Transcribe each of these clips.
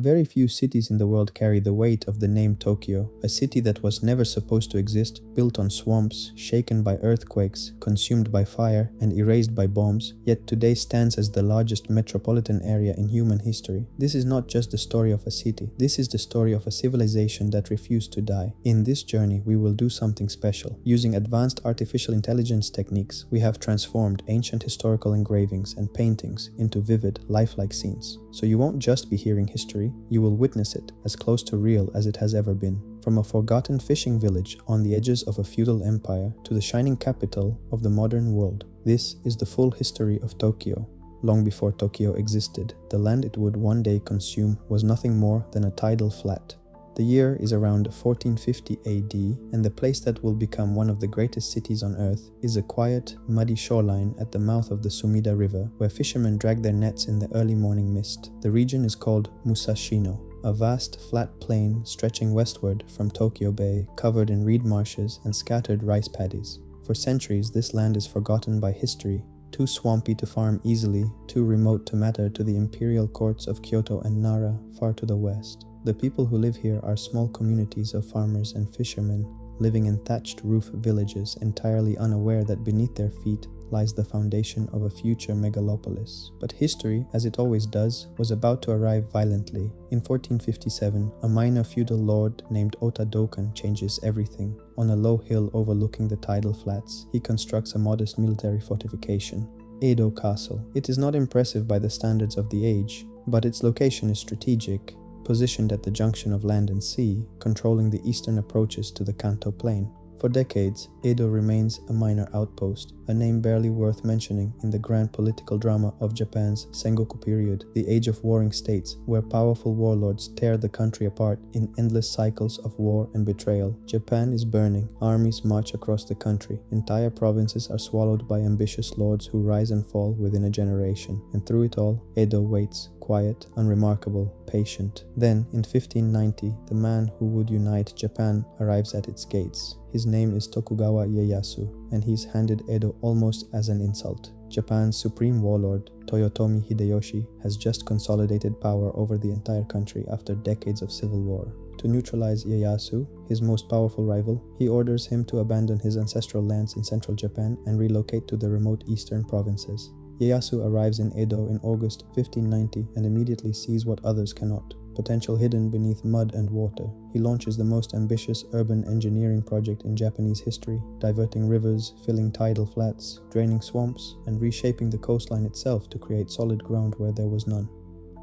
Very few cities in the world carry the weight of the name Tokyo, a city that was never supposed to exist, built on swamps, shaken by earthquakes, consumed by fire, and erased by bombs, yet today stands as the largest metropolitan area in human history. This is not just the story of a city, this is the story of a civilization that refused to die. In this journey, we will do something special. Using advanced artificial intelligence techniques, we have transformed ancient historical engravings and paintings into vivid, lifelike scenes. So you won't just be hearing history, you will witness it as close to real as it has ever been. From a forgotten fishing village on the edges of a feudal empire to the shining capital of the modern world, this is the full history of Tokyo. Long before Tokyo existed, the land it would one day consume was nothing more than a tidal flat. The year is around 1450 AD, and the place that will become one of the greatest cities on earth is a quiet, muddy shoreline at the mouth of the Sumida River, where fishermen drag their nets in the early morning mist. The region is called Musashino, a vast, flat plain stretching westward from Tokyo Bay, covered in reed marshes and scattered rice paddies. For centuries, this land is forgotten by history, too swampy to farm easily, too remote to matter to the imperial courts of Kyoto and Nara far to the west. The people who live here are small communities of farmers and fishermen, living in thatched roof villages, entirely unaware that beneath their feet lies the foundation of a future megalopolis. But history, as it always does, was about to arrive violently. In 1457, a minor feudal lord named Ota Dokan changes everything. On a low hill overlooking the tidal flats, he constructs a modest military fortification, Edo Castle. It is not impressive by the standards of the age, but its location is strategic. Positioned at the junction of land and sea, controlling the eastern approaches to the Kanto Plain. For decades, Edo remains a minor outpost, a name barely worth mentioning in the grand political drama of Japan's Sengoku period, the age of warring states, where powerful warlords tear the country apart in endless cycles of war and betrayal. Japan is burning, armies march across the country, entire provinces are swallowed by ambitious lords who rise and fall within a generation, and through it all, Edo waits, quiet, unremarkable, patient. Then, in 1590, the man who would unite Japan arrives at its gates. His name is Tokugawa Ieyasu, and he's handed Edo almost as an insult. Japan's supreme warlord, Toyotomi Hideyoshi, has just consolidated power over the entire country after decades of civil war. To neutralize Ieyasu, his most powerful rival, he orders him to abandon his ancestral lands in central Japan and relocate to the remote eastern provinces. Ieyasu arrives in Edo in August 1590 and immediately sees what others cannot. Potential hidden beneath mud and water. He launches the most ambitious urban engineering project in Japanese history, diverting rivers, filling tidal flats, draining swamps, and reshaping the coastline itself to create solid ground where there was none.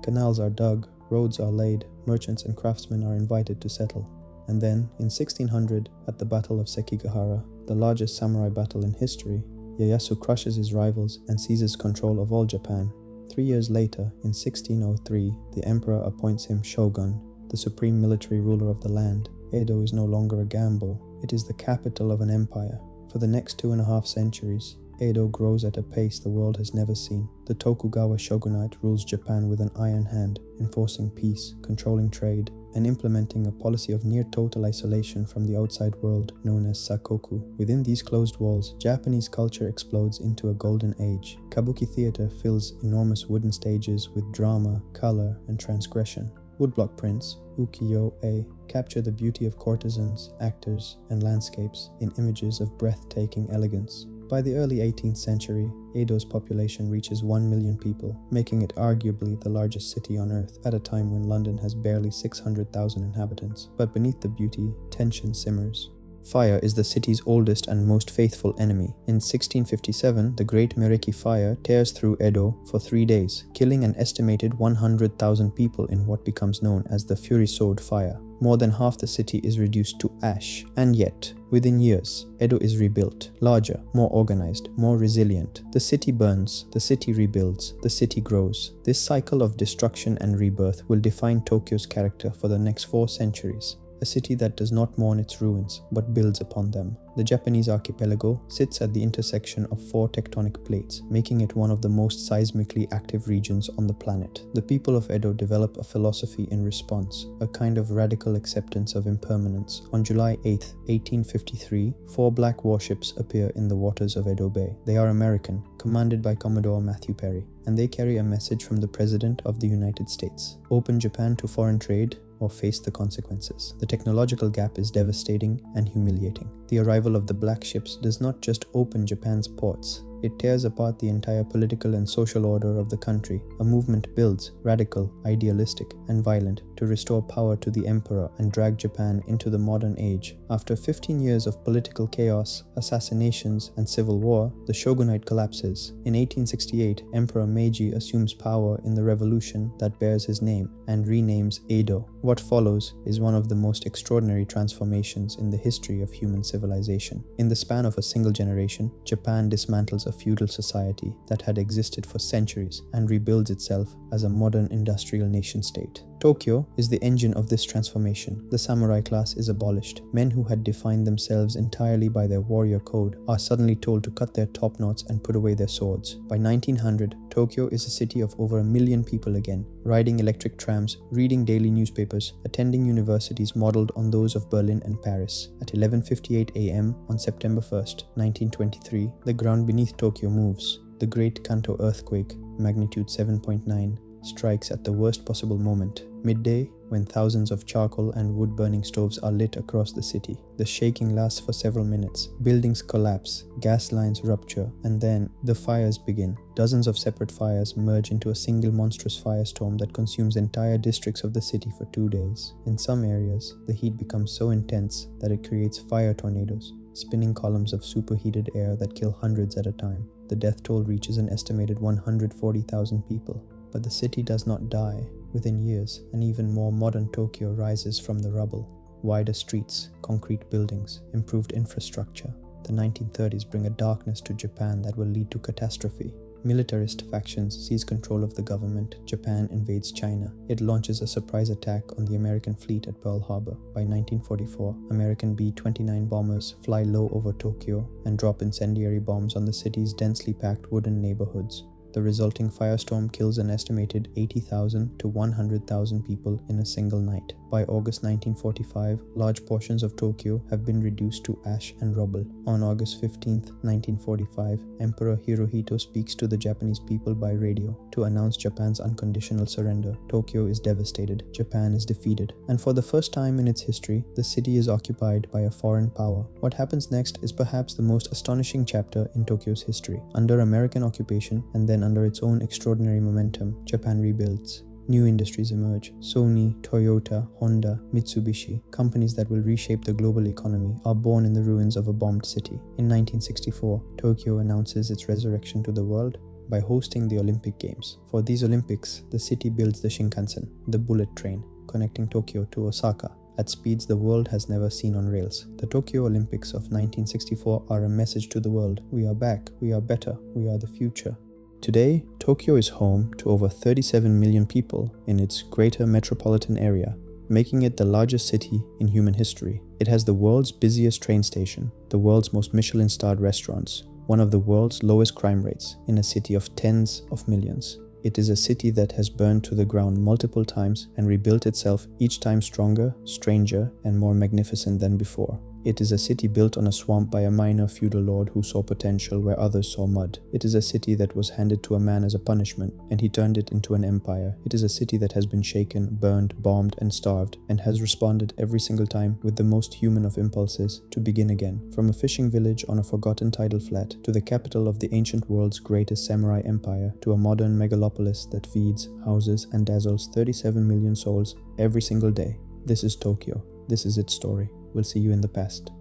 Canals are dug, roads are laid, merchants and craftsmen are invited to settle. And then, in 1600, at the Battle of Sekigahara, the largest samurai battle in history, Ieyasu crushes his rivals and seizes control of all Japan. 3 years later, in 1603, the emperor appoints him shogun, the supreme military ruler of the land. Edo is no longer a gamble, it is the capital of an empire. For the next 2.5 centuries, Edo grows at a pace the world has never seen. The Tokugawa shogunate rules Japan with an iron hand, enforcing peace, controlling trade, and implementing a policy of near-total isolation from the outside world known as Sakoku. Within these closed walls, Japanese culture explodes into a golden age. Kabuki theater fills enormous wooden stages with drama, color, and transgression. Woodblock prints, ukiyo-e, capture the beauty of courtesans, actors, and landscapes in images of breathtaking elegance. By the early 18th century, Edo's population reaches 1 million people, making it arguably the largest city on earth at a time when London has barely 600,000 inhabitants. But beneath the beauty, tension simmers. Fire is the city's oldest and most faithful enemy. In 1657, the Great Meireki Fire tears through Edo for 3 days, killing an estimated 100,000 people in what becomes known as the Fury Sword Fire. More than half the city is reduced to ash, and yet, within years, Edo is rebuilt, larger, more organized, more resilient. The city burns, the city rebuilds, the city grows. This cycle of destruction and rebirth will define Tokyo's character for the next 4 centuries. a city that does not mourn its ruins but builds upon them. The Japanese archipelago sits at the intersection of 4 tectonic plates, making it one of the most seismically active regions on the planet. The people of Edo develop a philosophy in response, a kind of radical acceptance of impermanence. On July 8, 1853, 4 black warships appear in the waters of Edo Bay. They are American, commanded by Commodore Matthew Perry, and they carry a message from the President of the United States: open Japan to foreign trade or face the consequences. The technological gap is devastating and humiliating. The arrival of the black ships does not just open Japan's ports, it tears apart the entire political and social order of the country. A movement builds, radical, idealistic, and violent, to restore power to the emperor and drag Japan into the modern age. After 15 years of political chaos, assassinations, and civil war, the shogunate collapses. In 1868, Emperor Meiji assumes power in the revolution that bears his name and renames Edo. What follows is one of the most extraordinary transformations in the history of human civilization. In the span of a single generation, Japan dismantles a feudal society that had existed for centuries and rebuilds itself as a modern industrial nation-state. Tokyo is the engine of this transformation. The samurai class is abolished. Men who had defined themselves entirely by their warrior code are suddenly told to cut their top knots and put away their swords. By 1900, Tokyo is a city of over 1 million people again, riding electric trams, reading daily newspapers, attending universities modeled on those of Berlin and Paris. At 11:58 a.m. on September 1st, 1923, the ground beneath Tokyo moves. The Great Kantō Earthquake, magnitude 7.9, strikes at the worst possible moment, midday, when thousands of charcoal and wood-burning stoves are lit across the city. The shaking lasts for several minutes. Buildings collapse, gas lines rupture, and then the fires begin. Dozens of separate fires merge into a single monstrous firestorm that consumes entire districts of the city for 2 days. In some areas, the heat becomes so intense that it creates fire tornadoes, spinning columns of superheated air that kill hundreds at a time. The death toll reaches an estimated 140,000 people. But the city does not die. Within years, an even more modern Tokyo rises from the rubble. Wider streets, concrete buildings, improved infrastructure. The 1930s bring a darkness to Japan that will lead to catastrophe. Militarist factions seize control of the government. Japan invades China. It launches a surprise attack on the American fleet at Pearl Harbor. By 1944, American B-29 bombers fly low over Tokyo and drop incendiary bombs on the city's densely packed wooden neighborhoods. The resulting firestorm kills an estimated 80,000 to 100,000 people in a single night. By August 1945, large portions of Tokyo have been reduced to ash and rubble. On August 15, 1945, Emperor Hirohito speaks to the Japanese people by radio to announce Japan's unconditional surrender. Tokyo is devastated, Japan is defeated, and for the first time in its history, the city is occupied by a foreign power. What happens next is perhaps the most astonishing chapter in Tokyo's history. Under American occupation and then under its own extraordinary momentum, Japan rebuilds. New industries emerge. Sony, Toyota, Honda, Mitsubishi, companies that will reshape the global economy, are born in the ruins of a bombed city. In 1964, Tokyo announces its resurrection to the world by hosting the Olympic Games. For these Olympics, the city builds the Shinkansen, the bullet train, connecting Tokyo to Osaka, at speeds the world has never seen on rails. The Tokyo Olympics of 1964 are a message to the world. We are back, we are better, we are the future. Today, Tokyo is home to over 37 million people in its greater metropolitan area, making it the largest city in human history. It has the world's busiest train station, the world's most Michelin-starred restaurants, one of the world's lowest crime rates in a city of tens of millions. It is a city that has burned to the ground multiple times and rebuilt itself each time stronger, stranger, and more magnificent than before. It is a city built on a swamp by a minor feudal lord who saw potential where others saw mud. It is a city that was handed to a man as a punishment, and he turned it into an empire. It is a city that has been shaken, burned, bombed, and starved, and has responded every single time with the most human of impulses to begin again. From a fishing village on a forgotten tidal flat, to the capital of the ancient world's greatest samurai empire, to a modern megalopolis that feeds, houses, and dazzles 37 million souls every single day. This is Tokyo. This is its story. We'll see you in the past.